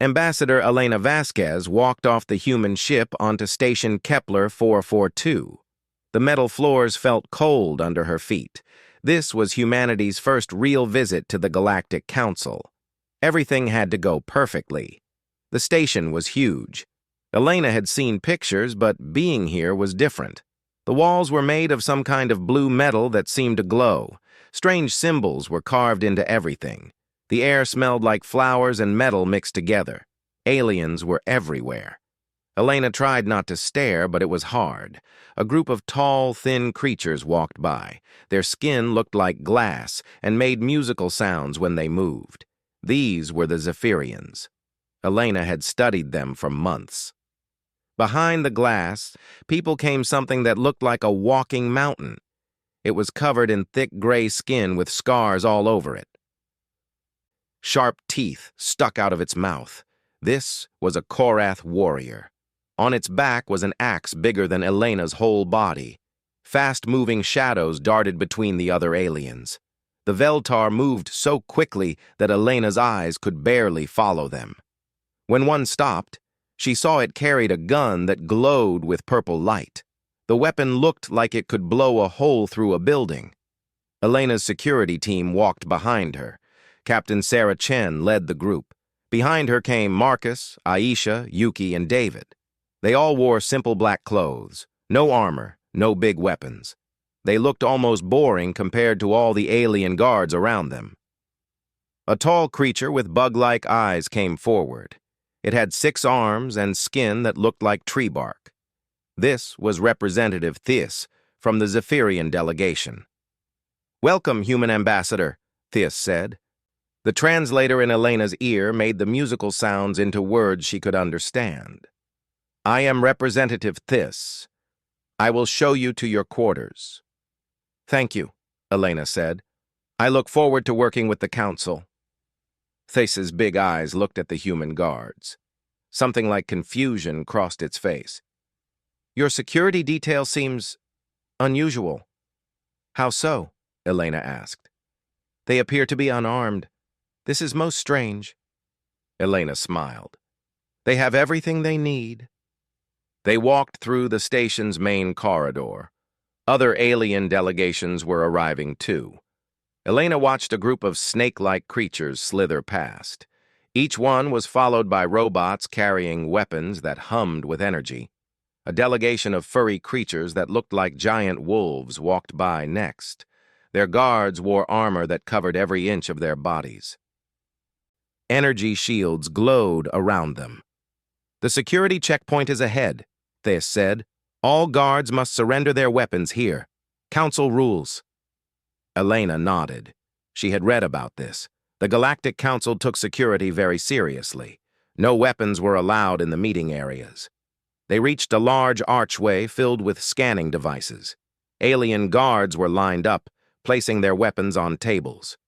Ambassador Elena Vasquez walked off the human ship onto station Kepler 442. The metal floors felt cold under her feet. This was humanity's first real visit to the Galactic Council. Everything had to go perfectly. The station was huge. Elena had seen pictures, but being here was different. The walls were made of some kind of blue metal that seemed to glow. Strange symbols were carved into everything. The air smelled like flowers and metal mixed together. Aliens were everywhere. Elena tried not to stare, but it was hard. A group of tall, thin creatures walked by. Their skin looked like glass and made musical sounds when they moved. These were the Zephyrians. Elena had studied them for months. Behind the glass, people came something that looked like a walking mountain. It was covered in thick gray skin with scars all over it. Sharp teeth stuck out of its mouth. This was a Korath warrior. On its back was an axe bigger than Elena's whole body. Fast-moving shadows darted between the other aliens. The Veltar moved so quickly that Elena's eyes could barely follow them. When one stopped, she saw it carried a gun that glowed with purple light. The weapon looked like it could blow a hole through a building. Elena's security team walked behind her. Captain Sarah Chen led the group. Behind her came Marcus, Aisha, Yuki, and David. They all wore simple black clothes, no armor, no big weapons. They looked almost boring compared to all the alien guards around them. A tall creature with bug-like eyes came forward. It had 6 arms and skin that looked like tree bark. This was Representative Theus from the Zephyrian delegation. "Welcome, human ambassador," Theus said. The translator in Elena's ear made the musical sounds into words she could understand. "I am Representative Theus. I will show you to your quarters." "Thank you," Elena said. "I look forward to working with the council." Theus's big eyes looked at the human guards. Something like confusion crossed its face. "Your security detail seems unusual." "How so?" Elena asked. "They appear to be unarmed. This is most strange." Elena smiled. "They have everything they need." They walked through the station's main corridor. Other alien delegations were arriving too. Elena watched a group of snake-like creatures slither past. Each one was followed by robots carrying weapons that hummed with energy. A delegation of furry creatures that looked like giant wolves walked by next. Their guards wore armor that covered every inch of their bodies. Energy shields glowed around them. "The security checkpoint is ahead," Theus said. "All guards must surrender their weapons here. Council rules." Elena nodded. She had read about this. The Galactic Council took security very seriously. No weapons were allowed in the meeting areas. They reached a large archway filled with scanning devices. Alien guards were lined up, placing their weapons on tables.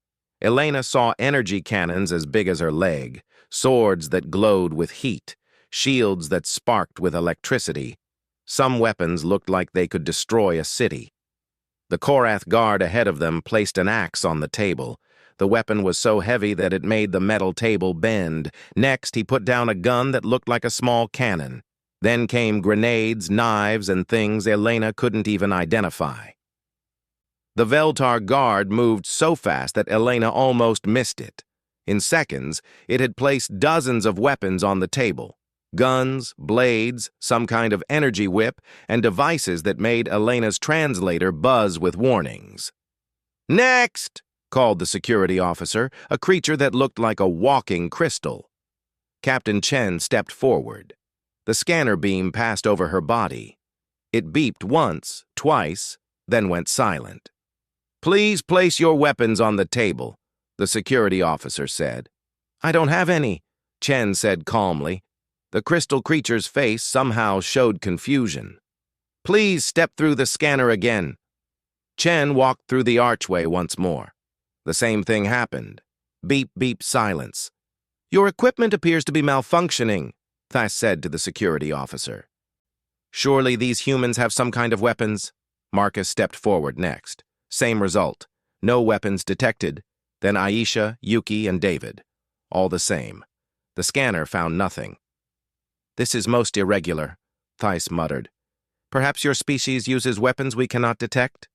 Elena saw energy cannons as big as her leg, swords that glowed with heat, shields that sparked with electricity. Some weapons looked like they could destroy a city. The Korath guard ahead of them placed an axe on the table. The weapon was so heavy that it made the metal table bend. Next, he put down a gun that looked like a small cannon. Then came grenades, knives, and things Elena couldn't even identify. The Veltar guard moved so fast that Elena almost missed it. In seconds, it had placed dozens of weapons on the table. Guns, blades, some kind of energy whip, and devices that made Elena's translator buzz with warnings. "Next!" called the security officer, a creature that looked like a walking crystal. Captain Chen stepped forward. The scanner beam passed over her body. It beeped once, twice, then went silent. "Please place your weapons on the table," the security officer said. "I don't have any," Chen said calmly. The crystal creature's face somehow showed confusion. "Please step through the scanner again." Chen walked through the archway once more. The same thing happened. Beep, beep, silence. "Your equipment appears to be malfunctioning," Theus said to the security officer. "Surely these humans have some kind of weapons?" Marcus stepped forward next. Same result. No weapons detected. Then Aisha, Yuki, and David. All the same. The scanner found nothing. "This is most irregular," Theiss muttered. "Perhaps your species uses weapons we cannot detect?"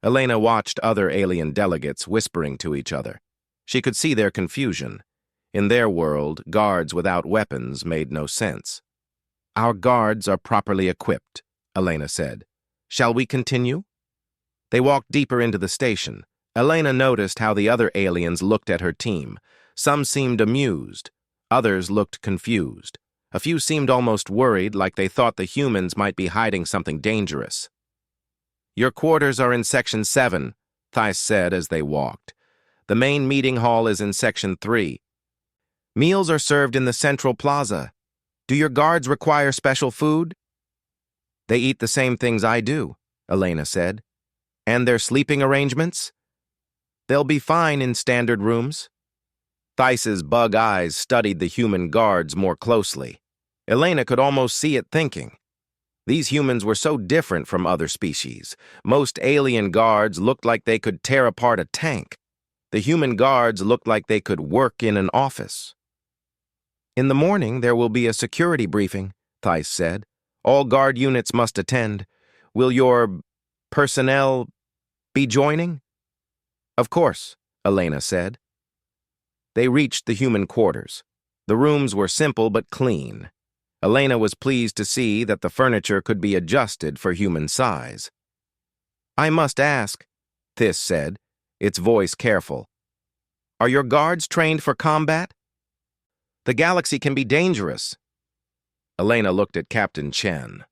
Elena watched other alien delegates whispering to each other. She could see their confusion. In their world, guards without weapons made no sense. "Our guards are properly equipped," Elena said. "Shall we continue?" They walked deeper into the station. Elena noticed how the other aliens looked at her team. Some seemed amused. Others looked confused. A few seemed almost worried, like they thought the humans might be hiding something dangerous. "Your quarters are in Section 7, Theiss said as they walked. "The main meeting hall is in Section 3. Meals are served in the central plaza. Do your guards require special food?" "They eat the same things I do," Elena said. "And their sleeping arrangements?" "They'll be fine in standard rooms." Theiss's bug eyes studied the human guards more closely. Elena could almost see it thinking. These humans were so different from other species. Most alien guards looked like they could tear apart a tank. The human guards looked like they could work in an office. "In the morning, there will be a security briefing," Theiss said. "All guard units must attend. Will your personnel be joining?" "Of course," Elena said. They reached the human quarters. The rooms were simple but clean. Elena was pleased to see that the furniture could be adjusted for human size. "I must ask," Theiss said, its voice careful. "Are your guards trained for combat? The galaxy can be dangerous." Elena looked at Captain Chen.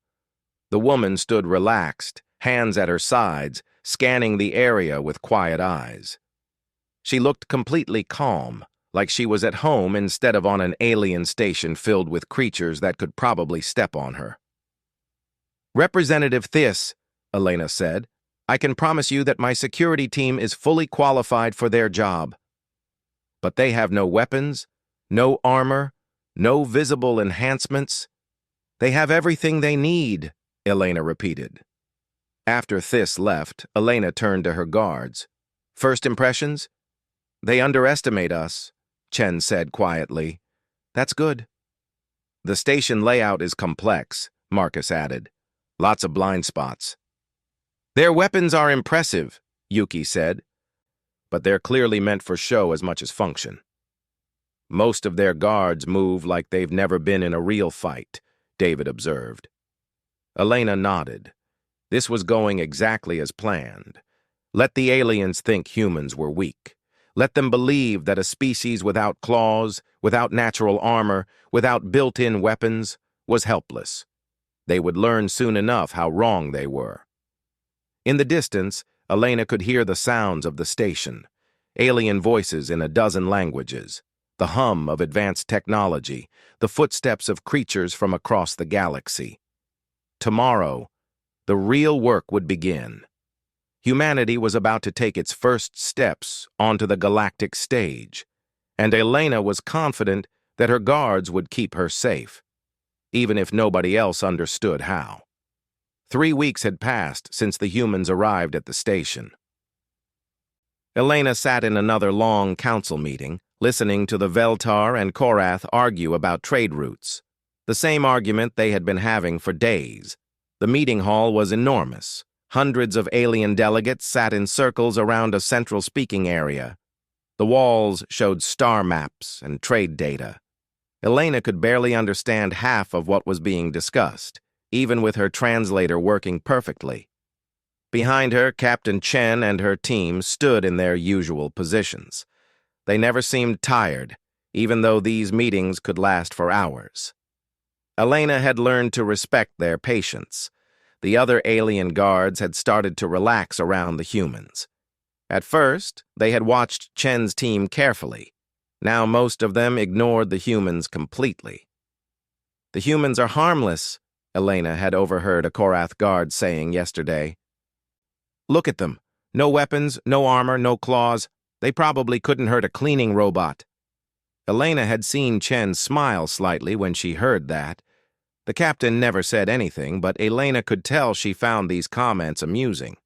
The woman stood relaxed, hands at her sides, scanning the area with quiet eyes. She looked completely calm, like she was at home instead of on an alien station filled with creatures that could probably step on her. "Representative Theiss," Elena said, "I can promise you that my security team is fully qualified for their job." "But they have no weapons, no armor, no visible enhancements." "They have everything they need," Elena repeated. After Theiss left, Elena turned to her guards. "First impressions?" "They underestimate us," Chen said quietly. "That's good." "The station layout is complex," Marcus added. "Lots of blind spots." "Their weapons are impressive," Yuki said. "But they're clearly meant for show as much as function." "Most of their guards move like they've never been in a real fight," David observed. Elena nodded. This was going exactly as planned. Let the aliens think humans were weak. Let them believe that a species without claws, without natural armor, without built-in weapons, was helpless. They would learn soon enough how wrong they were. In the distance, Elena could hear the sounds of the station, alien voices in a dozen languages, the hum of advanced technology, the footsteps of creatures from across the galaxy. Tomorrow, the real work would begin. Humanity was about to take its first steps onto the galactic stage, and Elena was confident that her guards would keep her safe, even if nobody else understood how. 3 weeks had passed since the humans arrived at the station. Elena sat in another long council meeting, listening to the Veltar and Korath argue about trade routes, the same argument they had been having for days. The meeting hall was enormous. Hundreds of alien delegates sat in circles around a central speaking area. The walls showed star maps and trade data. Elena could barely understand half of what was being discussed, even with her translator working perfectly. Behind her, Captain Chen and her team stood in their usual positions. They never seemed tired, even though these meetings could last for hours. Elena had learned to respect their patience. The other alien guards had started to relax around the humans. At first, they had watched Chen's team carefully. Now most of them ignored the humans completely. "The humans are harmless," Elena had overheard a Korath guard saying yesterday. "Look at them. No weapons, no armor, no claws. They probably couldn't hurt a cleaning robot." Elena had seen Chen smile slightly when she heard that. The captain never said anything, but Elena could tell she found these comments amusing.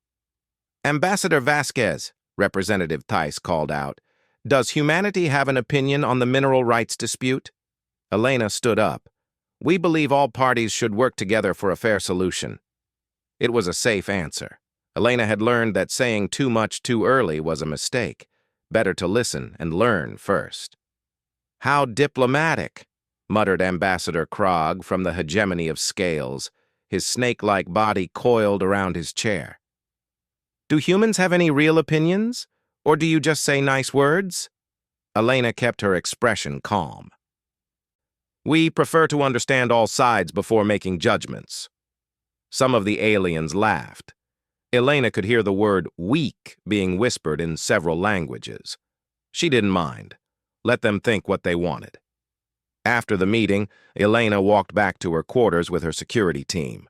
"Ambassador Vasquez," Representative Theiss called out, Does humanity have an opinion on the mineral rights dispute? Elena stood up. We believe all parties should work together for a fair solution. It was a safe answer. Elena had learned that saying too much too early was a mistake. Better to listen and learn first. How diplomatic, muttered Ambassador Krog from the hegemony of scales, his snake-like body coiled around his chair. Do humans have any real opinions, or do you just say nice words? Elena kept her expression calm. We prefer to understand all sides before making judgments. Some of the aliens laughed. Elena could hear the word weak being whispered in several languages. She didn't mind. Let them think what they wanted. After the meeting, Elena walked back to her quarters with her security team.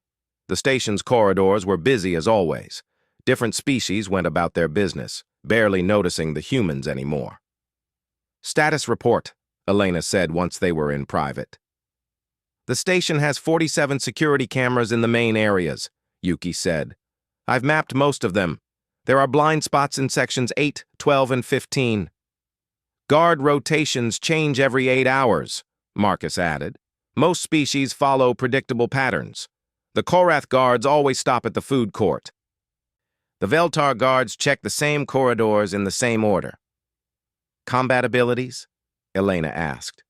The station's corridors were busy as always. Different species went about their business, barely noticing the humans anymore. Status report, Elena said once they were in private. The station has 47 security cameras in the main areas, Yuki said. I've mapped most of them. There are blind spots in sections 8, 12, and 15. Guard rotations change every 8 hours, Marcus added. Most species follow predictable patterns. The Korath guards always stop at the food court. The Veltar guards check the same corridors in the same order. Combat abilities? Elena asked.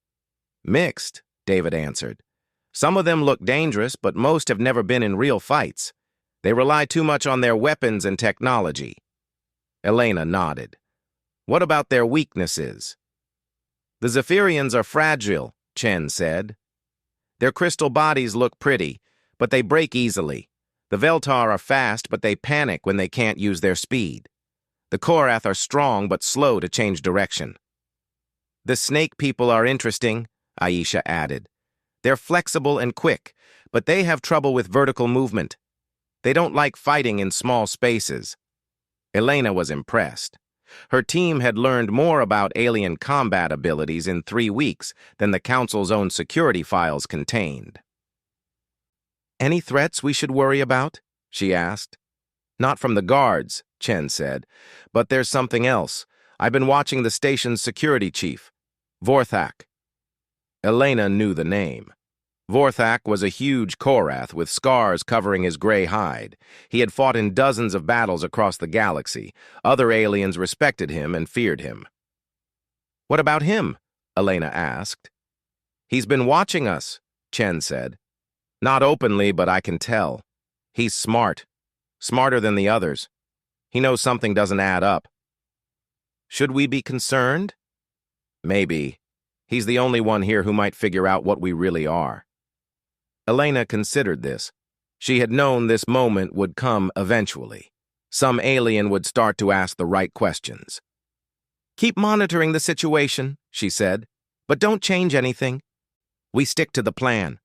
Mixed, David answered. Some of them look dangerous, but most have never been in real fights. They rely too much on their weapons and technology. Elena nodded. What about their weaknesses? The Zephyrians are fragile, Chen said. Their crystal bodies look pretty, but they break easily. The Veltar are fast, but they panic when they can't use their speed. The Korath are strong, but slow to change direction. The snake people are interesting, Aisha added. They're flexible and quick, but they have trouble with vertical movement. They don't like fighting in small spaces. Elena was impressed. Her team had learned more about alien combat abilities in 3 weeks than the Council's own security files contained. Any threats we should worry about? She asked. Not from the guards, Chen said, but there's something else. I've been watching the station's security chief, Vorthak. Elena knew the name. Vorthak was a huge Korath with scars covering his gray hide. He had fought in dozens of battles across the galaxy. Other aliens respected him and feared him. What about him? Elena asked. He's been watching us, Chen said. Not openly, but I can tell. He's smart. Smarter than the others. He knows something doesn't add up. Should we be concerned? Maybe. He's the only one here who might figure out what we really are. Elena considered this. She had known this moment would come eventually. Some alien would start to ask the right questions. Keep monitoring the situation, she said, but don't change anything. We stick to the plan.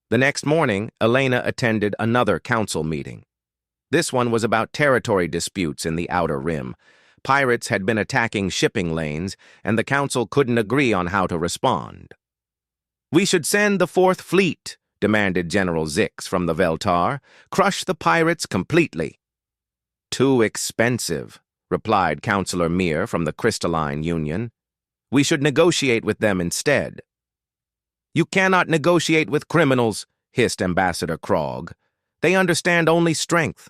The next morning, Elena attended another council meeting. This one was about territory disputes in the Outer Rim. Pirates had been attacking shipping lanes, and the council couldn't agree on how to respond. We should send the Fourth Fleet, demanded General Zix from the Veltar. Crush the pirates completely. Too expensive, replied Councillor Mir from the Crystalline Union. We should negotiate with them instead. You cannot negotiate with criminals, hissed Ambassador Krog. They understand only strength.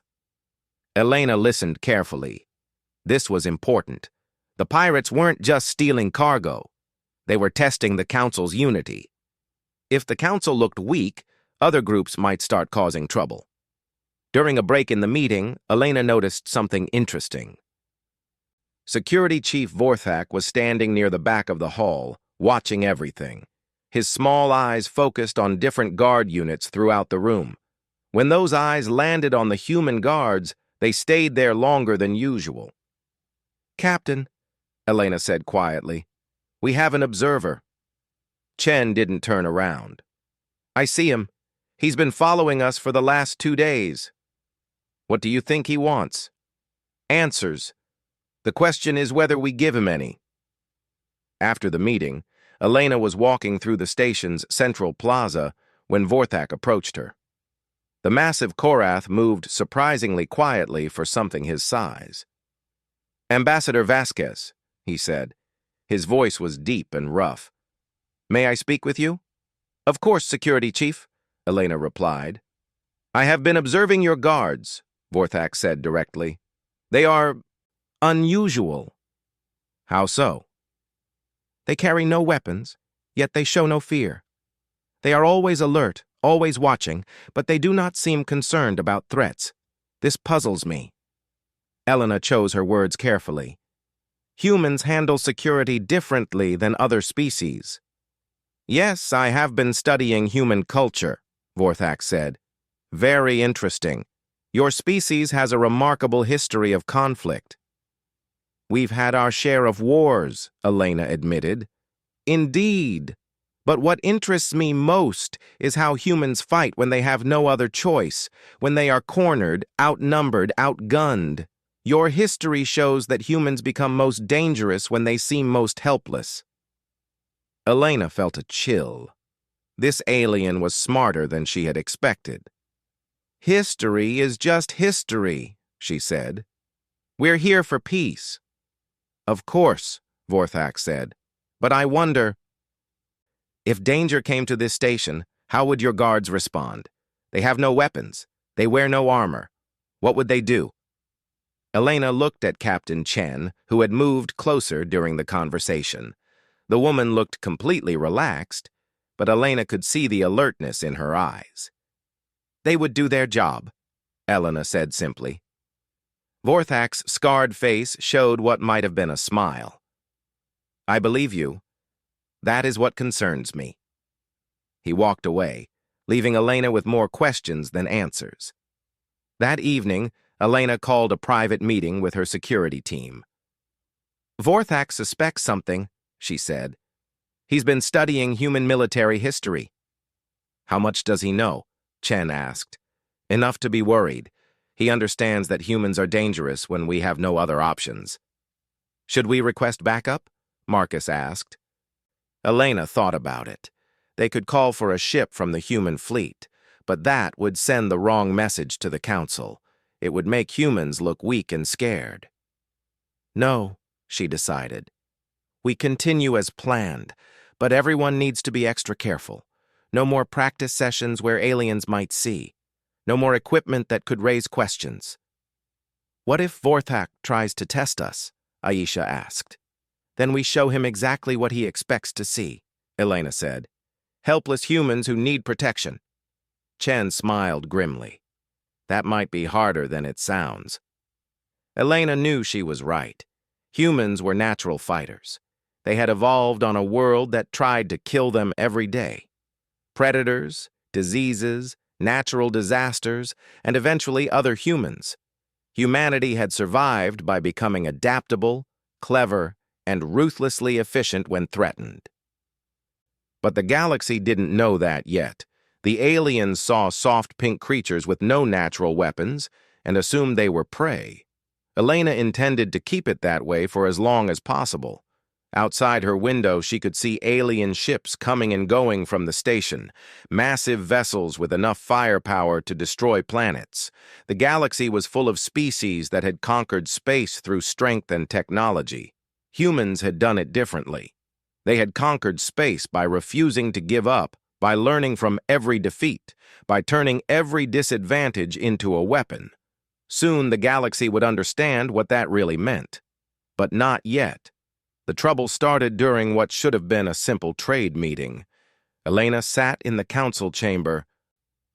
Elena listened carefully. This was important. The pirates weren't just stealing cargo. They were testing the Council's unity. If the Council looked weak, other groups might start causing trouble. During a break in the meeting, Elena noticed something interesting. Security Chief Vorthak was standing near the back of the hall, watching everything. His small eyes focused on different guard units throughout the room. When those eyes landed on the human guards, they stayed there longer than usual. Captain, Elena said quietly, we have an observer. Chen didn't turn around. I see him. He's been following us for the last 2 days. What do you think he wants? Answers. The question is whether we give him any. After the meeting, Elena was walking through the station's central plaza when Vorthak approached her. The massive Korath moved surprisingly quietly for something his size. Ambassador Vasquez, he said. His voice was deep and rough. "May I speak with you?" "Of course, Security Chief," Elena replied. "I have been observing your guards," Vorthak said directly. "They are unusual." "How so?" "They carry no weapons, yet they show no fear. They are always alert, always watching, but they do not seem concerned about threats. This puzzles me." Elena chose her words carefully. "Humans handle security differently than other species." "Yes, I have been studying human culture," Vorthak said. "Very interesting. Your species has a remarkable history of conflict." "We've had our share of wars," Elena admitted. "Indeed. But what interests me most is how humans fight when they have no other choice, when they are cornered, outnumbered, outgunned. Your history shows that humans become most dangerous when they seem most helpless." Elena felt a chill. This alien was smarter than she had expected. "History is just history," she said. "We're here for peace." "Of course," Vorthak said. "But I wonder, if danger came to this station, how would your guards respond? They have no weapons. They wear no armor. What would they do?" Elena looked at Captain Chen, who had moved closer during the conversation. The woman looked completely relaxed, but Elena could see the alertness in her eyes. "They would do their job," Elena said simply. Vorthak's scarred face showed what might have been a smile. "I believe you. That is what concerns me." He walked away, leaving Elena with more questions than answers. That evening, Elena called a private meeting with her security team. "Vorthak suspects something," she said. "He's been studying human military history." "How much does he know?" Chen asked. "Enough to be worried. He understands that humans are dangerous when we have no other options." "Should we request backup?" Marcus asked. Elena thought about it. They could call for a ship from the human fleet, but that would send the wrong message to the Council. It would make humans look weak and scared. "No," she decided. "We continue as planned, but everyone needs to be extra careful. No more practice sessions where aliens might see. No more equipment that could raise questions." "What if Vorthak tries to test us?" Aisha asked. "Then we show him exactly what he expects to see," Elena said. "Helpless humans who need protection." Chen smiled grimly. "That might be harder than it sounds." Elena knew she was right. Humans were natural fighters. They had evolved on a world that tried to kill them every day. Predators, diseases, natural disasters, and eventually other humans. Humanity had survived by becoming adaptable, clever, and ruthlessly efficient when threatened. But the galaxy didn't know that yet. The aliens saw soft pink creatures with no natural weapons and assumed they were prey. Elena intended to keep it that way for as long as possible. Outside her window, she could see alien ships coming and going from the station, massive vessels with enough firepower to destroy planets. The galaxy was full of species that had conquered space through strength and technology. Humans had done it differently. They had conquered space by refusing to give up, by learning from every defeat, by turning every disadvantage into a weapon. Soon the galaxy would understand what that really meant. But not yet. The trouble started during what should have been a simple trade meeting. Elena sat in the council chamber,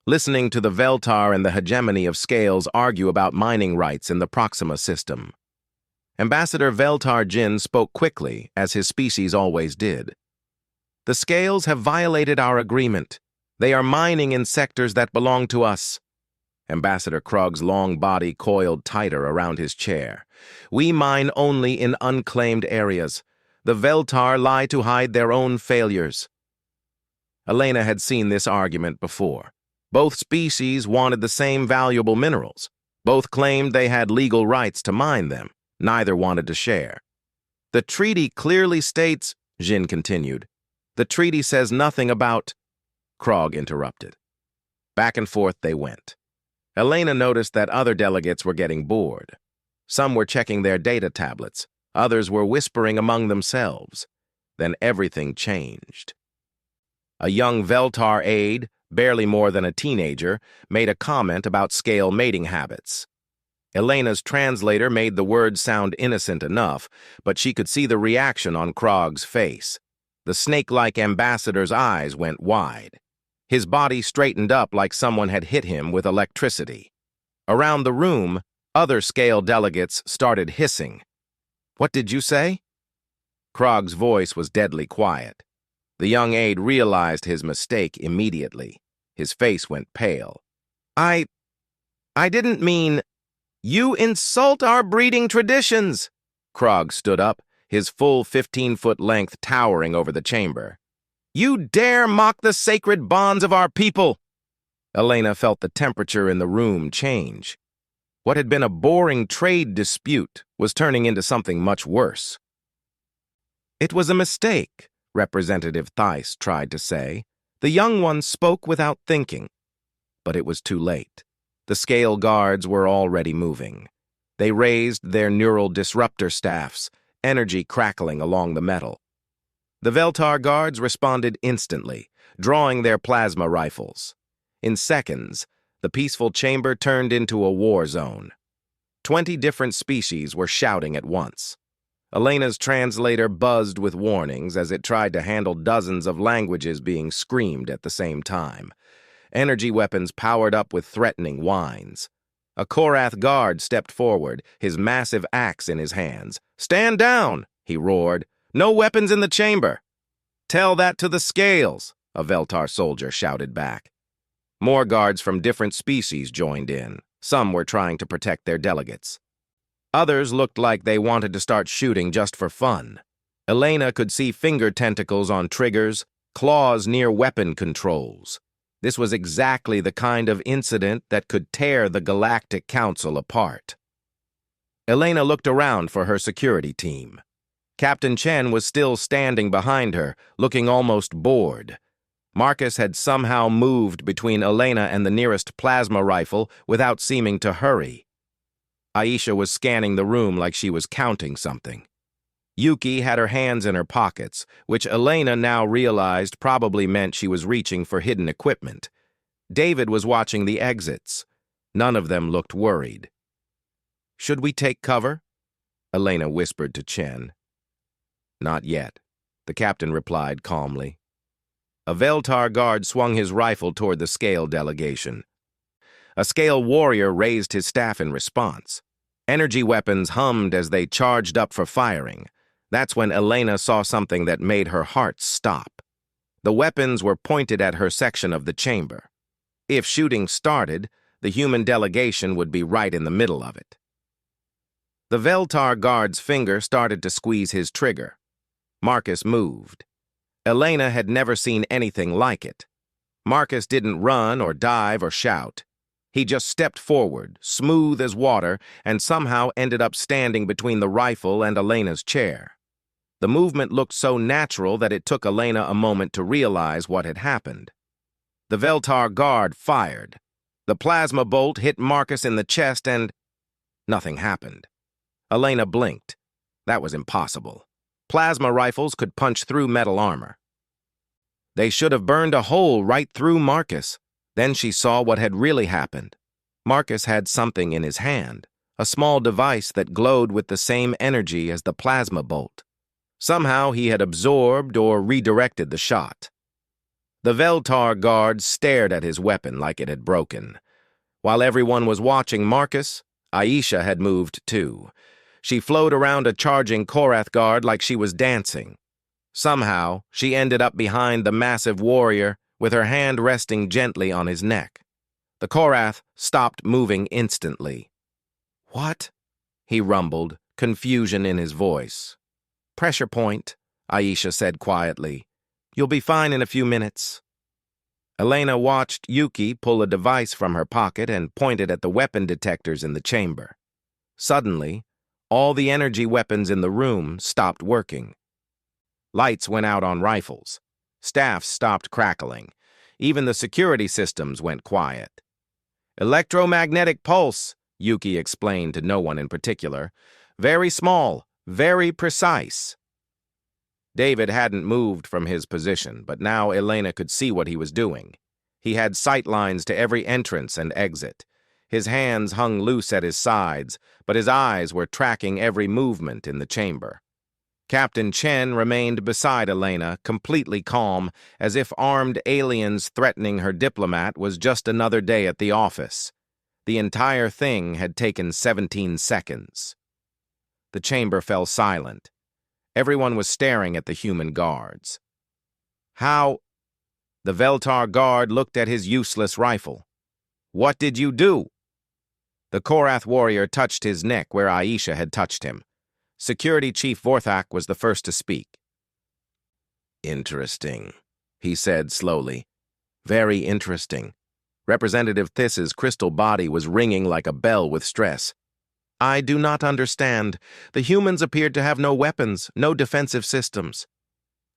listening to the Veltar and the hegemony of Scales argue about mining rights in the Proxima system. Ambassador Veltar Jin spoke quickly, as his species always did. "The Scales have violated our agreement. They are mining in sectors that belong to us." Ambassador Krug's long body coiled tighter around his chair. "We mine only in unclaimed areas. The Veltar lie to hide their own failures." Elena had seen this argument before. Both species wanted the same valuable minerals. Both claimed they had legal rights to mine them. Neither wanted to share. "The treaty clearly states," Jin continued. "The treaty says nothing about—" Krog interrupted. Back and forth they went. Elena noticed that other delegates were getting bored. Some were checking their data tablets. Others were whispering among themselves. Then everything changed. A young Veltar aide, barely more than a teenager, made a comment about scale mating habits. Elena's translator made the words sound innocent enough, but she could see the reaction on Krog's face. The snake-like ambassador's eyes went wide. His body straightened up like someone had hit him with electricity. Around the room, other scale delegates started hissing. "What did you say?" Krog's voice was deadly quiet. The young aide realized his mistake immediately. His face went pale. I didn't mean... You insult our breeding traditions!" Krog stood up, his full 15-foot length towering over the chamber. "You dare mock the sacred bonds of our people!" Elena felt the temperature in the room change. What had been a boring trade dispute was turning into something much worse. "It was a mistake," Representative Theiss tried to say. The young one spoke without thinking. But it was too late. The scale guards were already moving. They raised their neural disruptor staffs, energy crackling along the metal. The Veltar guards responded instantly, drawing their plasma rifles. In seconds, the peaceful chamber turned into a war zone. 20 different species were shouting at once. Elena's translator buzzed with warnings as it tried to handle dozens of languages being screamed at the same time. Energy weapons powered up with threatening whines. A Korath guard stepped forward, his massive axe in his hands. "Stand down!" he roared. "No weapons in the chamber!" "Tell that to the scales!" a Veltar soldier shouted back. More guards from different species joined in. Some were trying to protect their delegates. Others looked like they wanted to start shooting just for fun. Elena could see finger tentacles on triggers, claws near weapon controls. This was exactly the kind of incident that could tear the Galactic Council apart. Elena looked around for her security team. Captain Chen was still standing behind her, looking almost bored. Marcus had somehow moved between Elena and the nearest plasma rifle without seeming to hurry. Aisha was scanning the room like she was counting something. Yuki had her hands in her pockets, which Elena now realized probably meant she was reaching for hidden equipment. David was watching the exits. None of them looked worried. "Should we take cover?" Elena whispered to Chen. "Not yet," the captain replied calmly. A Veltar guard swung his rifle toward the scale delegation. A scale warrior raised his staff in response. Energy weapons hummed as they charged up for firing. That's when Elena saw something that made her heart stop. The weapons were pointed at her section of the chamber. If shooting started, the human delegation would be right in the middle of it. The Veltar guard's finger started to squeeze his trigger. Marcus moved. Elena had never seen anything like it. Marcus didn't run or dive or shout. He just stepped forward, smooth as water, and somehow ended up standing between the rifle and Elena's chair. The movement looked so natural that it took Elena a moment to realize what had happened. The Veltar guard fired. The plasma bolt hit Marcus in the chest and... nothing happened. Elena blinked. That was impossible. Plasma rifles could punch through metal armor. They should have burned a hole right through Marcus. Then she saw what had really happened. Marcus had something in his hand, a small device that glowed with the same energy as the plasma bolt. Somehow he had absorbed or redirected the shot. The Veltar guard stared at his weapon like it had broken. While everyone was watching Marcus, Aisha had moved too. She flowed around a charging Korath guard like she was dancing. Somehow, she ended up behind the massive warrior with her hand resting gently on his neck. The Korath stopped moving instantly. "What?" he rumbled, confusion in his voice. "Pressure point," Aisha said quietly. "You'll be fine in a few minutes." Elena watched Yuki pull a device from her pocket and point it at the weapon detectors in the chamber. Suddenly, all the energy weapons in the room stopped working. Lights went out on rifles. Staffs stopped crackling. Even the security systems went quiet. "Electromagnetic pulse," Yuki explained to no one in particular. "Very small, Very precise. David hadn't moved from his position, but now Elena could see what he was doing. He had sight lines to every entrance and exit. His hands hung loose at his sides, but his eyes were tracking every movement in the chamber. Captain Chen remained beside Elena, completely calm, as if armed aliens threatening her diplomat was just another day at the office. The entire thing had taken 17 seconds. The chamber fell silent. Everyone was staring at the human guards. How? The Veltar guard looked at his useless rifle. What did you do? The Korath warrior touched his neck where Aisha had touched him. Security Chief Vorthak was the first to speak. Interesting, he said slowly. Very interesting. Representative Thiss's crystal body was ringing like a bell with stress. I do not understand. The humans appeared to have no weapons, no defensive systems.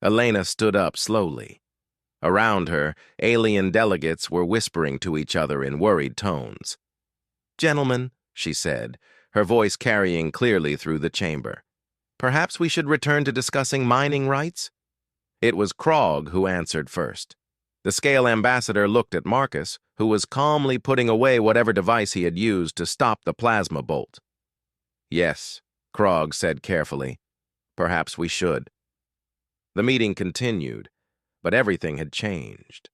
Elena stood up slowly. Around her, alien delegates were whispering to each other in worried tones. Gentlemen, she said, her voice carrying clearly through the chamber. Perhaps we should return to discussing mining rights? It was Krog who answered first. The Scale Ambassador looked at Marcus, who was calmly putting away whatever device he had used to stop the plasma bolt. Yes, Krog said carefully. Perhaps we should. The meeting continued, but everything had changed.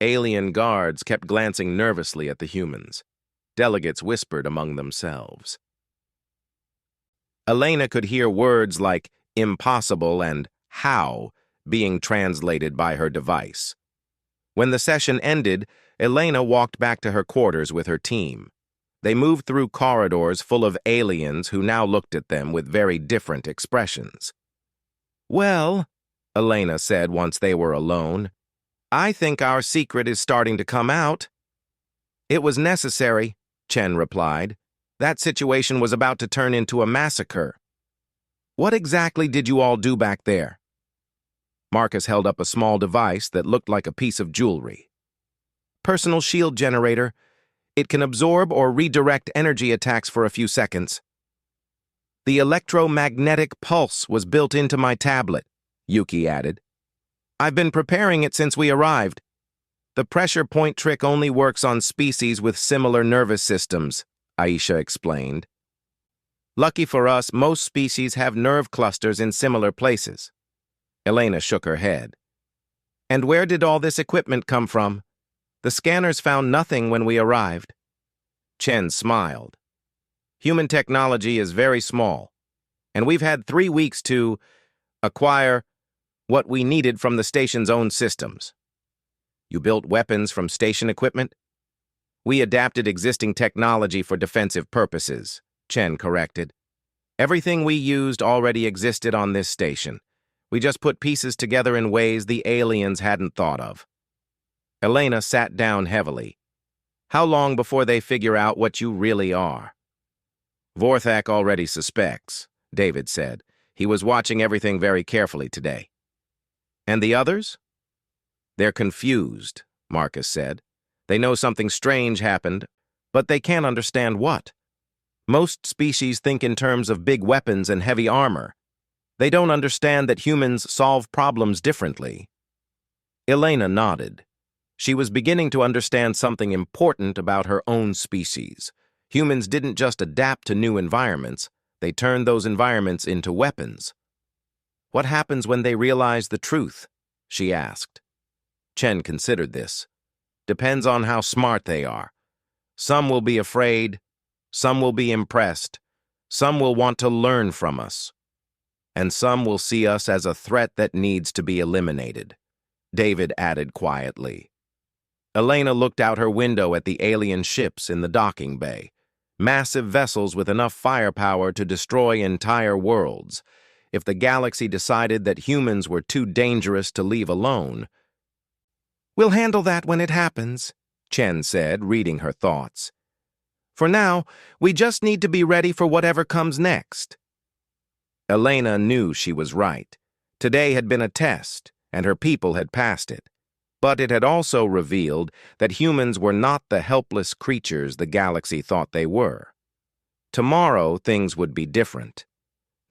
Alien guards kept glancing nervously at the humans. Delegates whispered among themselves. Elena could hear words like impossible and how being translated by her device. When the session ended, Elena walked back to her quarters with her team. They moved through corridors full of aliens who now looked at them with very different expressions. Well, Elena said once they were alone, I think our secret is starting to come out. It was necessary, Chen replied. That situation was about to turn into a massacre. What exactly did you all do back there? Marcus held up a small device that looked like a piece of jewelry. Personal shield generator. It can absorb or redirect energy attacks for a few seconds. The electromagnetic pulse was built into my tablet, Yuki added. I've been preparing it since we arrived. The pressure point trick only works on species with similar nervous systems, Aisha explained. Lucky for us, most species have nerve clusters in similar places. Elena shook her head. And where did all this equipment come from? The scanners found nothing when we arrived. Chen smiled. Human technology is very small, and we've had 3 weeks to acquire what we needed from the station's own systems. You built weapons from station equipment? We adapted existing technology for defensive purposes, Chen corrected. Everything we used already existed on this station. We just put pieces together in ways the aliens hadn't thought of. Elena sat down heavily. How long before they figure out what you really are? Vorthak already suspects, David said. He was watching everything very carefully today. And the others? They're confused, Marcus said. They know something strange happened, but they can't understand what. Most species think in terms of big weapons and heavy armor. They don't understand that humans solve problems differently. Elena nodded. She was beginning to understand something important about her own species. Humans didn't just adapt to new environments, they turned those environments into weapons. What happens when they realize the truth? She asked. Chen considered this. Depends on how smart they are. Some will be afraid, some will be impressed, some will want to learn from us, and some will see us as a threat that needs to be eliminated, David added quietly. Elena looked out her window at the alien ships in the docking bay, massive vessels with enough firepower to destroy entire worlds. If the galaxy decided that humans were too dangerous to leave alone. We'll handle that when it happens, Chen said, reading her thoughts. For now, we just need to be ready for whatever comes next. Elena knew she was right. Today had been a test, and her people had passed it. But it had also revealed that humans were not the helpless creatures the galaxy thought they were. Tomorrow, things would be different.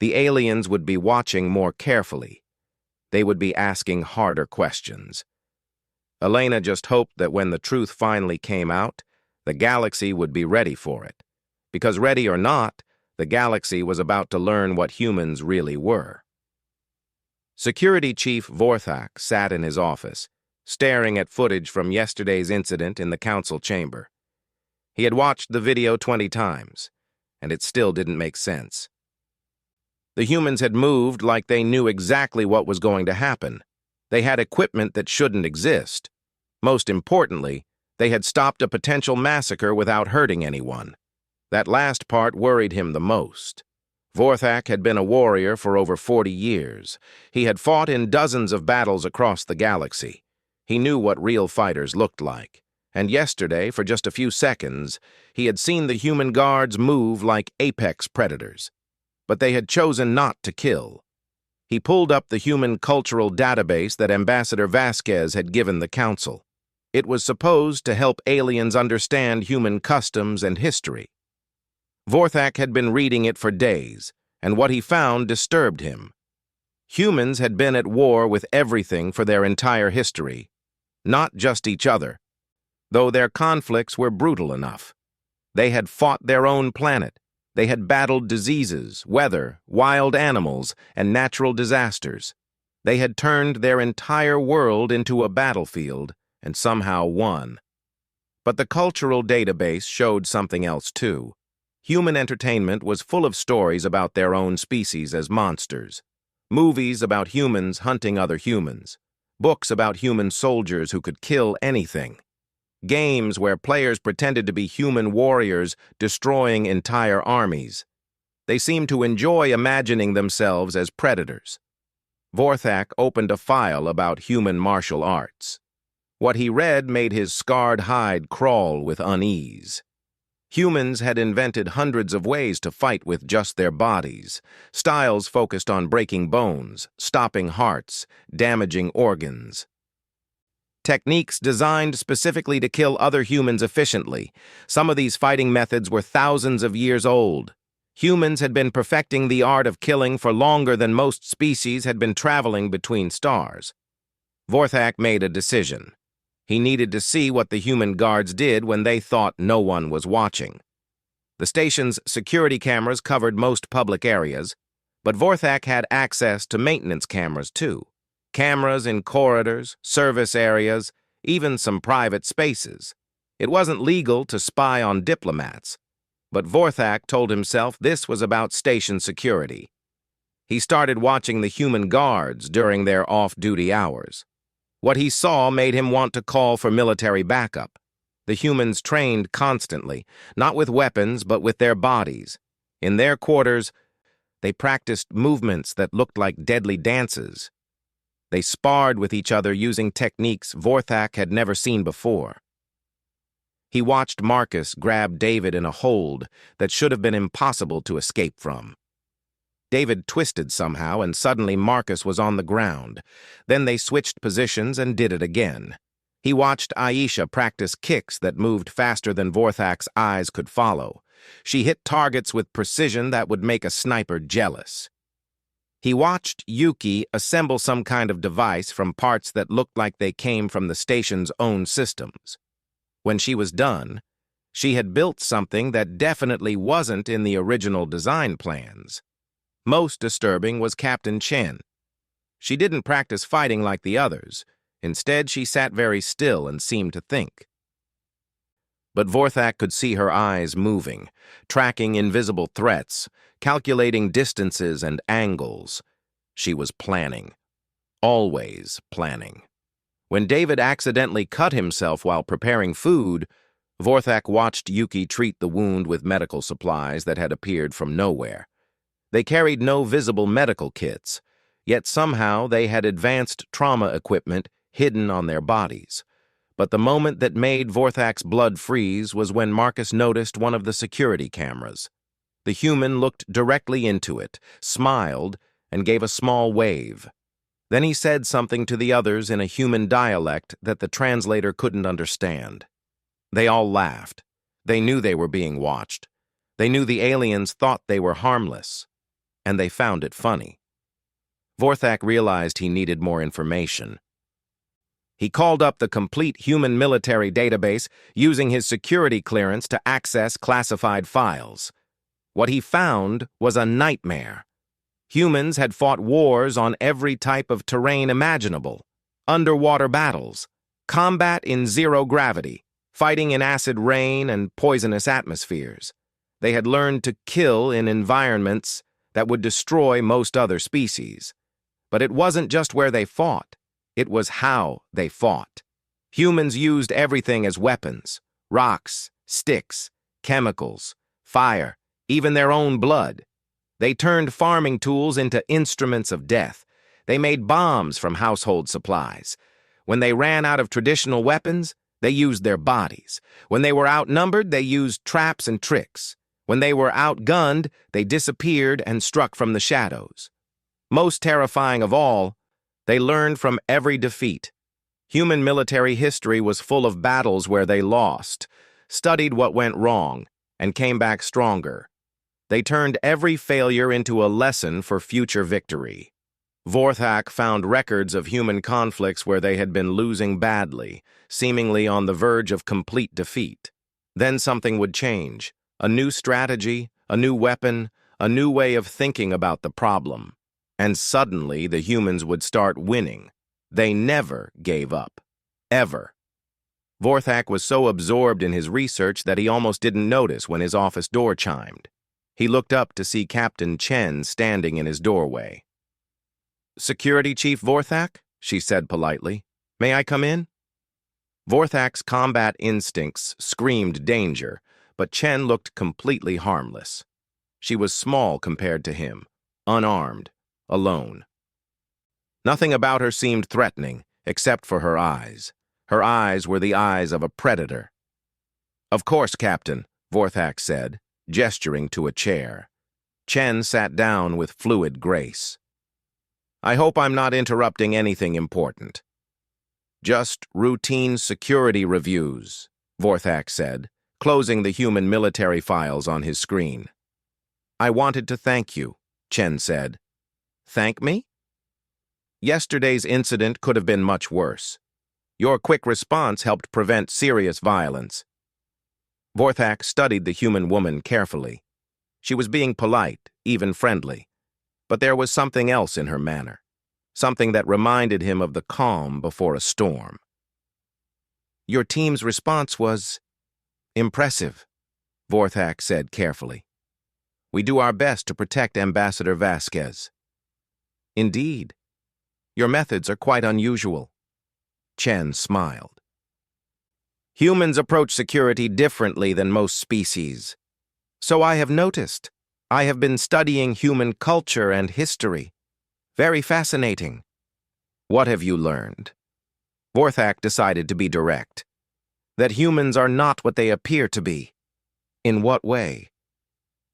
The aliens would be watching more carefully. They would be asking harder questions. Elena just hoped that when the truth finally came out, the galaxy would be ready for it. Because ready or not, the galaxy was about to learn what humans really were. Security Chief Vorthak sat in his office, staring at footage from yesterday's incident in the council chamber. He had watched the video 20 times, and it still didn't make sense. The humans had moved like they knew exactly what was going to happen. They had equipment that shouldn't exist. Most importantly, they had stopped a potential massacre without hurting anyone. That last part worried him the most. Vorthak had been a warrior for over 40 years. He had fought in dozens of battles across the galaxy. He knew what real fighters looked like. And yesterday, for just a few seconds, he had seen the human guards move like apex predators. But they had chosen not to kill. He pulled up the human cultural database that Ambassador Vasquez had given the Council. It was supposed to help aliens understand human customs and history. Vorthak had been reading it for days, and what he found disturbed him. Humans had been at war with everything for their entire history, not just each other, though their conflicts were brutal enough. They had fought their own planet. They had battled diseases, weather, wild animals, and natural disasters. They had turned their entire world into a battlefield and somehow won. But the cultural database showed something else too. Human entertainment was full of stories about their own species as monsters. Movies about humans hunting other humans. Books about human soldiers who could kill anything. Games where players pretended to be human warriors destroying entire armies. They seemed to enjoy imagining themselves as predators. Vorthak opened a file about human martial arts. What he read made his scarred hide crawl with unease. Humans had invented hundreds of ways to fight with just their bodies, styles focused on breaking bones, stopping hearts, damaging organs. Techniques designed specifically to kill other humans efficiently. Some of these fighting methods were thousands of years old. Humans had been perfecting the art of killing for longer than most species had been traveling between stars. Vorthak made a decision. He needed to see what the human guards did when they thought no one was watching. The station's security cameras covered most public areas, but Vorthak had access to maintenance cameras too. Cameras in corridors, service areas, even some private spaces. It wasn't legal to spy on diplomats, but Vorthak told himself this was about station security. He started watching the human guards during their off-duty hours. What he saw made him want to call for military backup. The humans trained constantly, not with weapons but with their bodies. In their quarters, they practiced movements that looked like deadly dances. They sparred with each other using techniques Vorthak had never seen before. He watched Marcus grab David in a hold that should have been impossible to escape from. David twisted somehow, and suddenly Marcus was on the ground. Then they switched positions and did it again. He watched Aisha practice kicks that moved faster than Vorthak's eyes could follow. She hit targets with precision that would make a sniper jealous. He watched Yuki assemble some kind of device from parts that looked like they came from the station's own systems. When she was done, she had built something that definitely wasn't in the original design plans. Most disturbing was Captain Chen. She didn't practice fighting like the others. Instead, she sat very still and seemed to think. But Vorthak could see her eyes moving, tracking invisible threats, calculating distances and angles. She was planning. Always planning. When David accidentally cut himself while preparing food, Vorthak watched Yuki treat the wound with medical supplies that had appeared from nowhere. They carried no visible medical kits, yet somehow they had advanced trauma equipment hidden on their bodies. But the moment that made Vorthak's blood freeze was when Marcus noticed one of the security cameras. The human looked directly into it, smiled, and gave a small wave. Then he said something to the others in a human dialect that the translator couldn't understand. They all laughed. They knew they were being watched. They knew the aliens thought they were harmless. and they found it funny. Vorthak realized he needed more information. He called up the complete human military database using his security clearance to access classified files. What he found was a nightmare. Humans had fought wars on every type of terrain imaginable: underwater battles, combat in zero gravity, fighting in acid rain and poisonous atmospheres. They had learned to kill in environments that would destroy most other species. But it wasn't just where they fought, it was how they fought. Humans used everything as weapons: rocks, sticks, chemicals, fire, even their own blood. They turned farming tools into instruments of death. They made bombs from household supplies. When they ran out of traditional weapons, they used their bodies. When they were outnumbered, they used traps and tricks. When they were outgunned, they disappeared and struck from the shadows. Most terrifying of all, they learned from every defeat. Human military history was full of battles where they lost, studied what went wrong, and came back stronger. They turned every failure into a lesson for future victory. Vorthak found records of human conflicts where they had been losing badly, seemingly on the verge of complete defeat. Then something would change: a new strategy, a new weapon, a new way of thinking about the problem. And suddenly the humans would start winning. They never gave up. Ever. Vorthak was so absorbed in his research that he almost didn't notice when his office door chimed. He looked up to see Captain Chen standing in his doorway. "Security Chief Vorthak?" she said politely. "May I come in?" Vorthak's combat instincts screamed danger, but Chen looked completely harmless. She was small compared to him, unarmed, alone. Nothing about her seemed threatening, except for her eyes. Her eyes were the eyes of a predator. "Of course, Captain," Vorthak said, gesturing to a chair. Chen sat down with fluid grace. "I hope I'm not interrupting anything important." "Just routine security reviews," Vorthak said, closing the human military files on his screen. "I wanted to thank you," Chen said. "Thank me?" "Yesterday's incident could have been much worse. Your quick response helped prevent serious violence." Vorthak studied the human woman carefully. She was being polite, even friendly. But there was something else in her manner, something that reminded him of the calm before a storm. "Your team's response was impressive," Vorthak said carefully. "We do our best to protect Ambassador Vasquez." "Indeed. Your methods are quite unusual." Chen smiled. "Humans approach security differently than most species. So I have noticed. I have been studying human culture and history. Very fascinating." "What have you learned?" Vorthak decided to be direct. "That humans are not what they appear to be." "In what way?"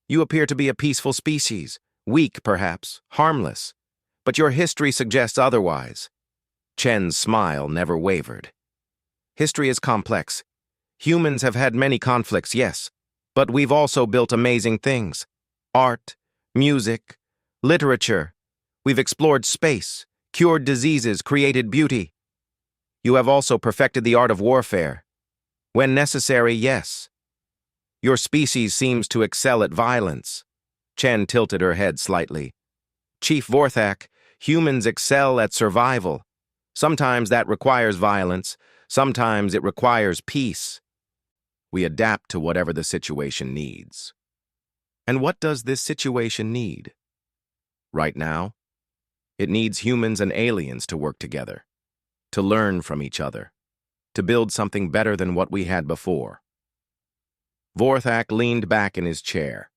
"You appear to be a peaceful species, weak perhaps, harmless. But your history suggests otherwise." Chen's smile never wavered. "History is complex. Humans have had many conflicts, yes, but we've also built amazing things. Art, music, literature. We've explored space, cured diseases, created beauty. You have also perfected the art of warfare. When necessary, yes. Your species seems to excel at violence." Chen tilted her head slightly. "Chief Vorthak, humans excel at survival. Sometimes that requires violence. Sometimes it requires peace. We adapt to whatever the situation needs." "And what does this situation need?" "Right now, it needs humans and aliens to work together, to learn from each other, to build something better than what we had before." Vorthak leaned back in his chair.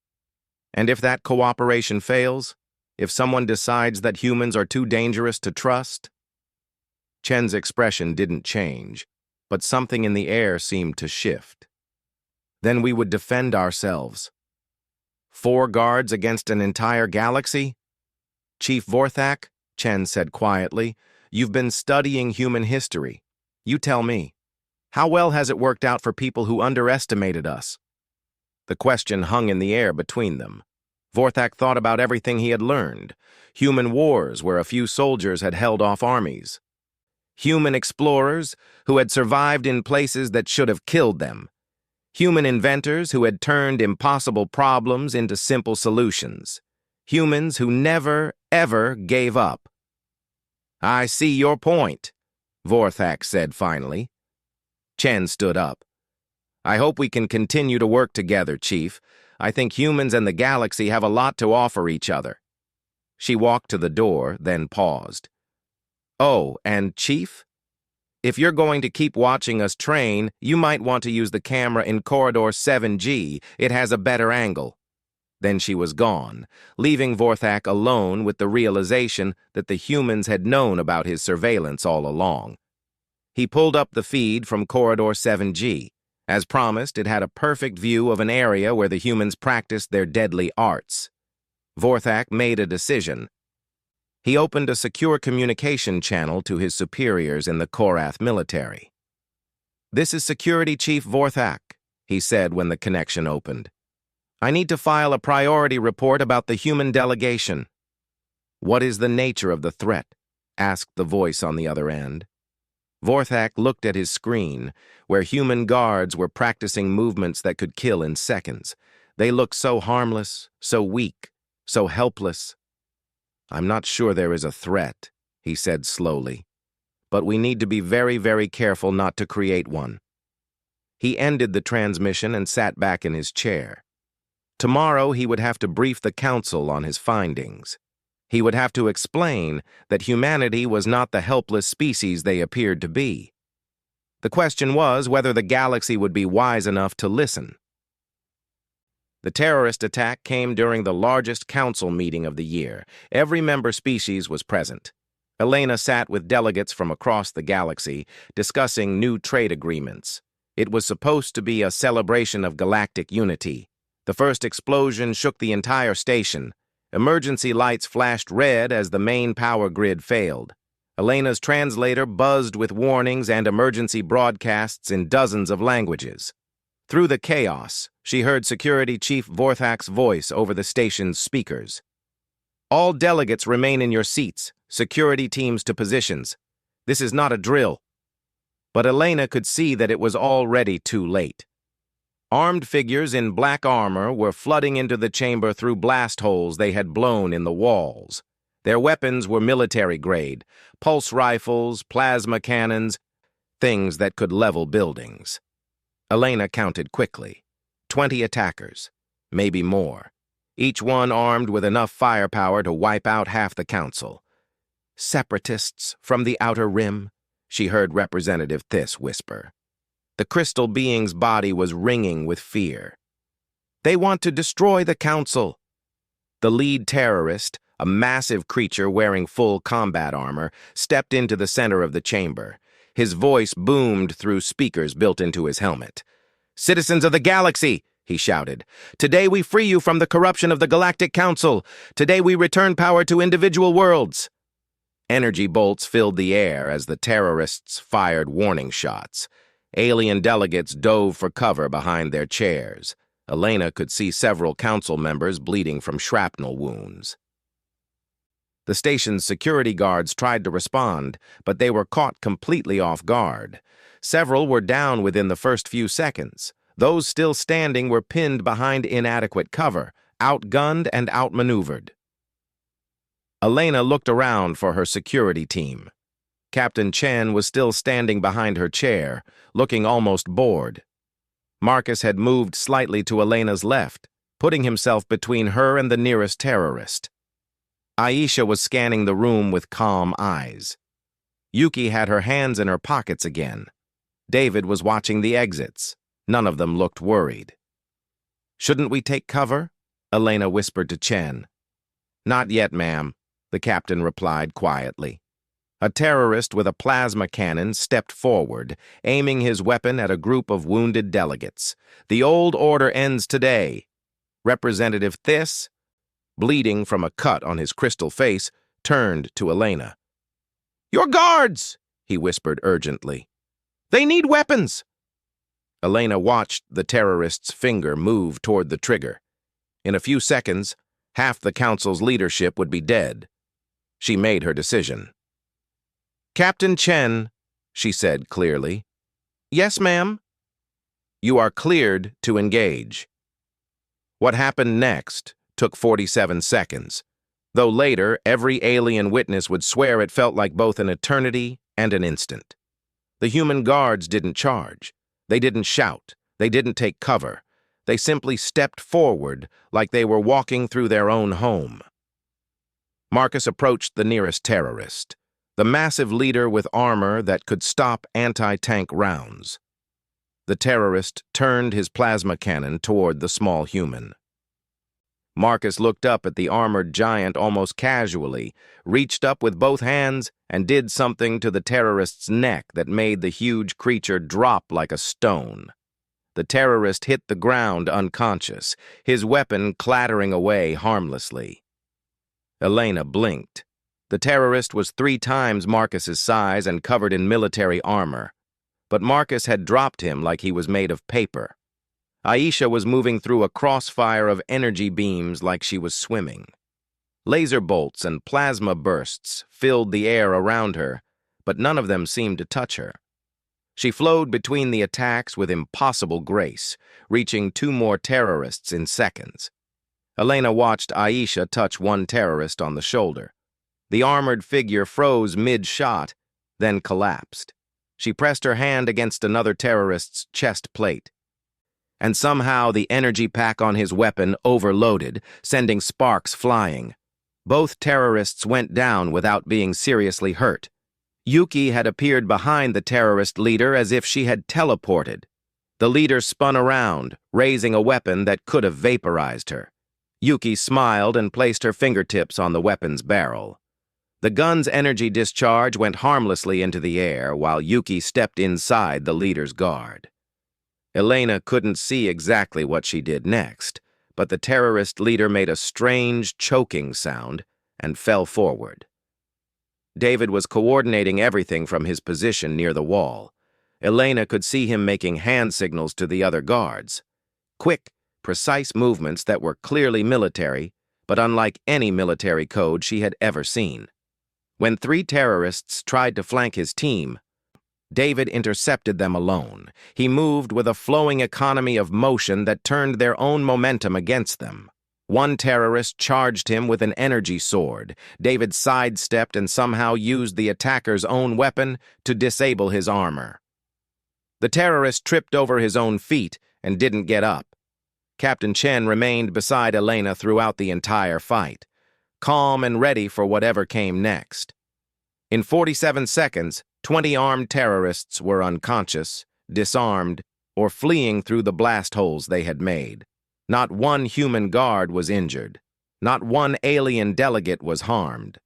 "And if that cooperation fails, if someone decides that humans are too dangerous to trust?" Chen's expression didn't change, but something in the air seemed to shift. "Then we would defend ourselves." 4 guards against an entire galaxy? "Chief Vorthak," Chen said quietly, "you've been studying human history. You tell me, how well has it worked out for people who underestimated us?" The question hung in the air between them. Vorthak thought about everything he had learned. Human wars where a few soldiers had held off armies. Human explorers who had survived in places that should have killed them. Human inventors who had turned impossible problems into simple solutions. Humans who never, ever gave up. "I see your point," Vorthak said finally. Chen stood up. "I hope we can continue to work together, Chief. I think humans and the galaxy have a lot to offer each other." She walked to the door, then paused. "Oh, and Chief? If you're going to keep watching us train, you might want to use the camera in Corridor 7G. It has a better angle." Then she was gone, leaving Vorthak alone with the realization that the humans had known about his surveillance all along. He pulled up the feed from Corridor 7G. As promised, it had a perfect view of an area where the humans practiced their deadly arts. Vorthak made a decision. He opened a secure communication channel to his superiors in the Korath military. "This is Security Chief Vorthak," he said when the connection opened. "I need to file a priority report about the human delegation." "What is the nature of the threat?" asked the voice on the other end. Vorthak looked at his screen, where human guards were practicing movements that could kill in seconds. They looked so harmless, so weak, so helpless. "I'm not sure there is a threat," he said slowly. "But we need to be very, very careful not to create one." He ended the transmission and sat back in his chair. Tomorrow he would have to brief the council on his findings. He would have to explain that humanity was not the helpless species they appeared to be. The question was whether the galaxy would be wise enough to listen. The terrorist attack came during the largest council meeting of the year. Every member species was present. Elena sat with delegates from across the galaxy, discussing new trade agreements. It was supposed to be a celebration of galactic unity. The first explosion shook the entire station. Emergency lights flashed red as the main power grid failed. Elena's translator buzzed with warnings and emergency broadcasts in dozens of languages. Through the chaos, she heard Security Chief Vorthak's voice over the station's speakers. "All delegates remain in your seats. Security teams to positions. This is not a drill." But Elena could see that it was already too late. Armed figures in black armor were flooding into the chamber through blast holes they had blown in the walls. Their weapons were military-grade, pulse rifles, plasma cannons, things that could level buildings. Elena counted quickly. 20 attackers, maybe more, each one armed with enough firepower to wipe out half the council. "Separatists from the Outer Rim," she heard Representative Thiss whisper. The crystal being's body was ringing with fear. "They want to destroy the council." The lead terrorist, a massive creature wearing full combat armor, stepped into the center of the chamber. His voice boomed through speakers built into his helmet. "Citizens of the galaxy," he shouted, "today we free you from the corruption of the Galactic Council. Today we return power to individual worlds." Energy bolts filled the air as the terrorists fired warning shots. Alien delegates dove for cover behind their chairs. Elena could see several council members bleeding from shrapnel wounds. The station's security guards tried to respond, but they were caught completely off guard. Several were down within the first few seconds. Those still standing were pinned behind inadequate cover, outgunned and outmaneuvered. Elena looked around for her security team. Captain Chen was still standing behind her chair, looking almost bored. Marcus had moved slightly to Elena's left, putting himself between her and the nearest terrorist. Aisha was scanning the room with calm eyes. Yuki had her hands in her pockets again. David was watching the exits. None of them looked worried. "Shouldn't we take cover?" Elena whispered to Chen. "Not yet, ma'am," the captain replied quietly. A terrorist with a plasma cannon stepped forward, aiming his weapon at a group of wounded delegates. "The old order ends today." Representative Thiss, bleeding from a cut on his crystal face, turned to Elena. "Your guards!" he whispered urgently. "They need weapons!" Elena watched the terrorist's finger move toward the trigger. In a few seconds, Half the council's leadership would be dead. She made her decision. "Captain Chen," she said clearly. "Yes, ma'am." "You are cleared to engage." What happened next took 47 seconds, though later every alien witness would swear it felt like both an eternity and an instant. The human guards didn't charge. They didn't shout. They didn't take cover. They simply stepped forward like they were walking through their own home. Marcus approached the nearest terrorist, the massive leader with armor that could stop anti-tank rounds. The terrorist turned his plasma cannon toward the small human. Marcus looked up at the armored giant almost casually, reached up with both hands, and did something to the terrorist's neck that made the huge creature drop like a stone. The terrorist hit the ground unconscious, his weapon clattering away harmlessly. Elena blinked. The terrorist was 3 times Marcus's size and covered in military armor, but Marcus had dropped him like he was made of paper. Aisha was moving through a crossfire of energy beams like she was swimming. Laser bolts and plasma bursts filled the air around her, but none of them seemed to touch her. She flowed between the attacks with impossible grace, reaching 2 more terrorists in seconds. Elena watched Aisha touch one terrorist on the shoulder. The armored figure froze mid-shot, then collapsed. She pressed her hand against another terrorist's chest plate. And somehow the energy pack on his weapon overloaded, sending sparks flying. Both terrorists went down without being seriously hurt. Yuki had appeared behind the terrorist leader as if she had teleported. The leader spun around, raising a weapon that could have vaporized her. Yuki smiled and placed her fingertips on the weapon's barrel. The gun's energy discharge went harmlessly into the air while Yuki stepped inside the leader's guard. Elena couldn't see exactly what she did next, but the terrorist leader made a strange, choking sound and fell forward. David was coordinating everything from his position near the wall. Elena could see him making hand signals to the other guards. Quick, precise movements that were clearly military, but unlike any military code she had ever seen. When 3 terrorists tried to flank his team, David intercepted them alone. He moved with a flowing economy of motion that turned their own momentum against them. One terrorist charged him with an energy sword. David sidestepped and somehow used the attacker's own weapon to disable his armor. The terrorist tripped over his own feet and didn't get up. Captain Chen remained beside Elena throughout the entire fight, calm and ready for whatever came next. In 47 seconds, 20 armed terrorists were unconscious, disarmed, or fleeing through the blast holes they had made. Not one human guard was injured. Not one alien delegate was harmed.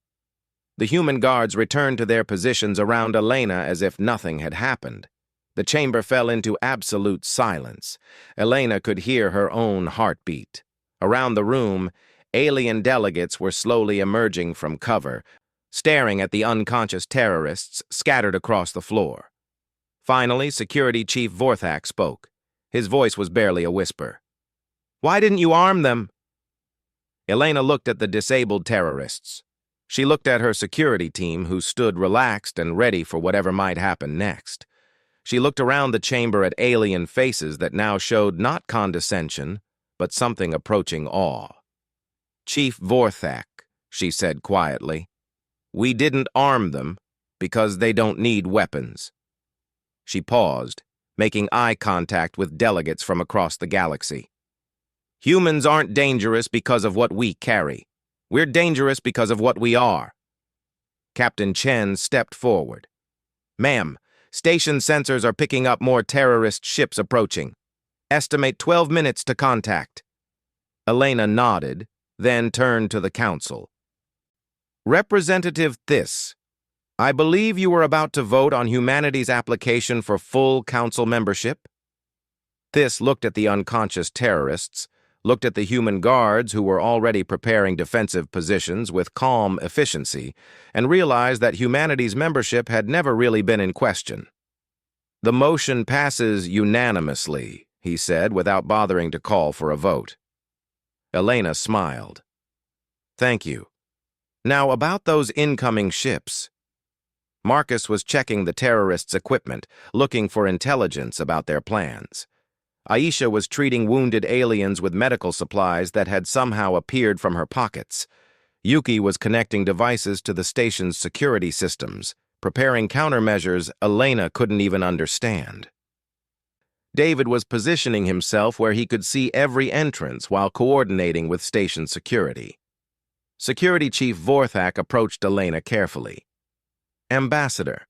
The human guards returned to their positions around Elena as if nothing had happened. The chamber fell into absolute silence. Elena could hear her own heartbeat. Around the room, alien delegates were slowly emerging from cover, staring at the unconscious terrorists scattered across the floor. Finally, Security Chief Vorthak spoke. His voice was barely a whisper. "Why didn't you arm them?" Elena looked at the disabled terrorists. She looked at her security team, who stood relaxed and ready for whatever might happen next. She looked around the chamber at alien faces that now showed not condescension, but something approaching awe. "Chief Vorthak," she said quietly, "we didn't arm them because they don't need weapons." She paused, making eye contact with delegates from across the galaxy. "Humans aren't dangerous because of what we carry. We're dangerous because of what we are." Captain Chen stepped forward. "Ma'am, station sensors are picking up more terrorist ships approaching. Estimate 12 minutes to contact." Elena nodded, then turned to the council. "Representative Thiss, I believe you were about to vote on humanity's application for full council membership?" Thiss looked at the unconscious terrorists, looked at the human guards who were already preparing defensive positions with calm efficiency, and realized that humanity's membership had never really been in question. "The motion passes unanimously," he said, without bothering to call for a vote. Elena smiled. Thank you. Now, about those incoming ships. Marcus was checking the terrorists' equipment, looking for intelligence about their plans. Aisha was treating wounded aliens with medical supplies that had somehow appeared from her pockets. Yuki was connecting devices to the station's security systems, preparing countermeasures Elena couldn't even understand. David was positioning himself where he could see every entrance while coordinating with station security. Security Chief Vorthak approached Elena carefully. Ambassador,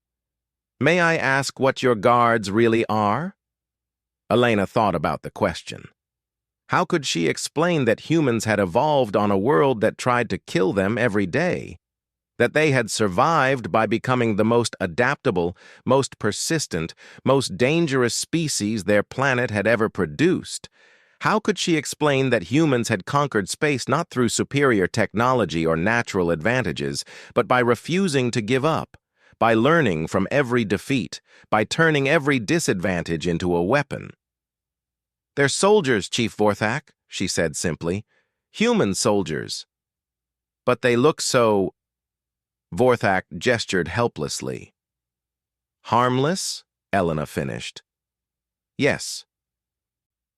may I ask what your guards really are? Elena thought about the question. How could she explain that humans had evolved on a world that tried to kill them every day? That they had survived by becoming the most adaptable, most persistent, most dangerous species their planet had ever produced? How could she explain that humans had conquered space not through superior technology or natural advantages, but by refusing to give up, by learning from every defeat, by turning every disadvantage into a weapon? They're soldiers, Chief Vorthak, she said simply. Human soldiers. But they look so... Vorthak gestured helplessly. Harmless? Elena finished. Yes.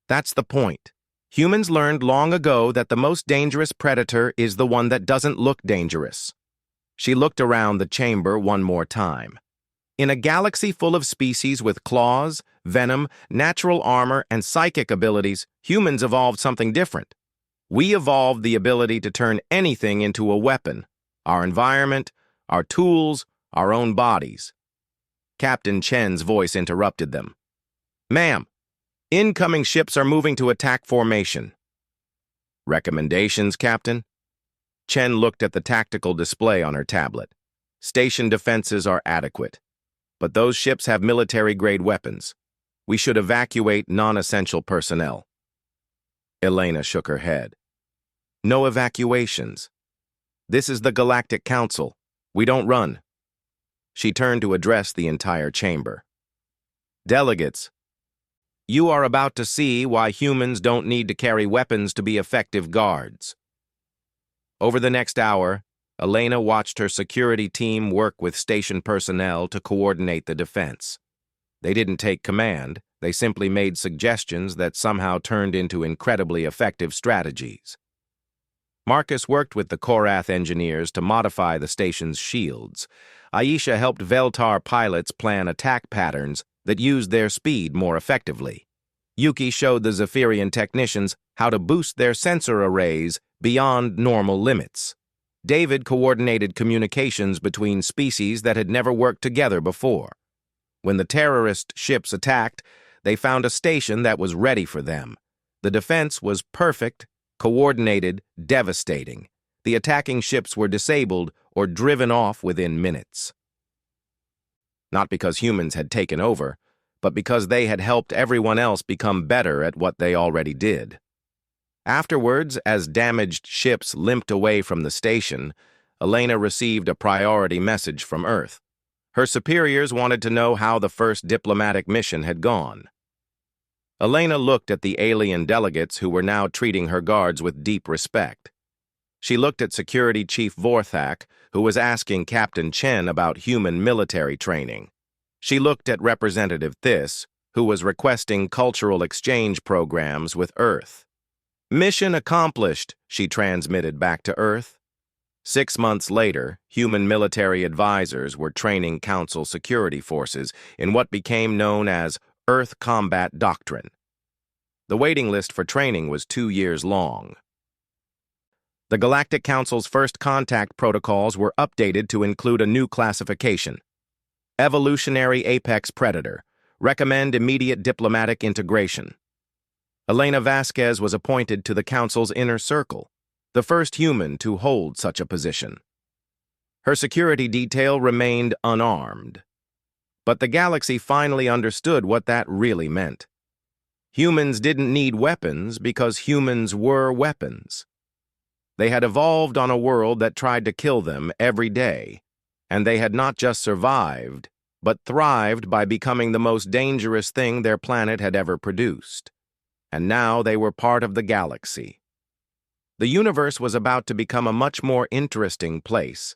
That's the point. Humans learned long ago that the most dangerous predator is the one that doesn't look dangerous. She looked around the chamber one more time. In a galaxy full of species with claws, venom, natural armor, and psychic abilities, humans evolved something different. We evolved the ability to turn anything into a weapon. Our environment, our tools, our own bodies. Captain Chen's voice interrupted them. Ma'am, incoming ships are moving to attack formation. Recommendations, Captain? Chen looked at the tactical display on her tablet. Station defenses are adequate. But those ships have military-grade weapons. We should evacuate non-essential personnel. Elena shook her head. No evacuations. This is the Galactic Council. We don't run. She turned to address the entire chamber. Delegates, you are about to see why humans don't need to carry weapons to be effective guards. Over the next hour, Elena watched her security team work with station personnel to coordinate the defense. They didn't take command, they simply made suggestions that somehow turned into incredibly effective strategies. Marcus worked with the Korath engineers to modify the station's shields. Aisha helped Veltar pilots plan attack patterns that used their speed more effectively. Yuki showed the Zephyrian technicians how to boost their sensor arrays beyond normal limits. David coordinated communications between species that had never worked together before. When the terrorist ships attacked, they found a station that was ready for them. The defense was perfect, coordinated, devastating. The attacking ships were disabled or driven off within minutes. Not because humans had taken over, but because they had helped everyone else become better at what they already did. Afterwards, as damaged ships limped away from the station, Elena received a priority message from Earth. Her superiors wanted to know how the first diplomatic mission had gone. Elena looked at the alien delegates who were now treating her guards with deep respect. She looked at Security Chief Vorthak, who was asking Captain Chen about human military training. She looked at Representative Thys, who was requesting cultural exchange programs with Earth. Mission accomplished, she transmitted back to Earth. 6 months later, human military advisors were training Council security forces in what became known as Earth Combat Doctrine. The waiting list for training was 2 years long. The Galactic Council's first contact protocols were updated to include a new classification. Evolutionary Apex Predator. Recommend immediate diplomatic integration. Elena Vasquez was appointed to the Council's inner circle, the first human to hold such a position. Her security detail remained unarmed. But the galaxy finally understood what that really meant. Humans didn't need weapons because humans were weapons. They had evolved on a world that tried to kill them every day, and they had not just survived, but thrived by becoming the most dangerous thing their planet had ever produced. And now they were part of the galaxy. The universe was about to become a much more interesting place.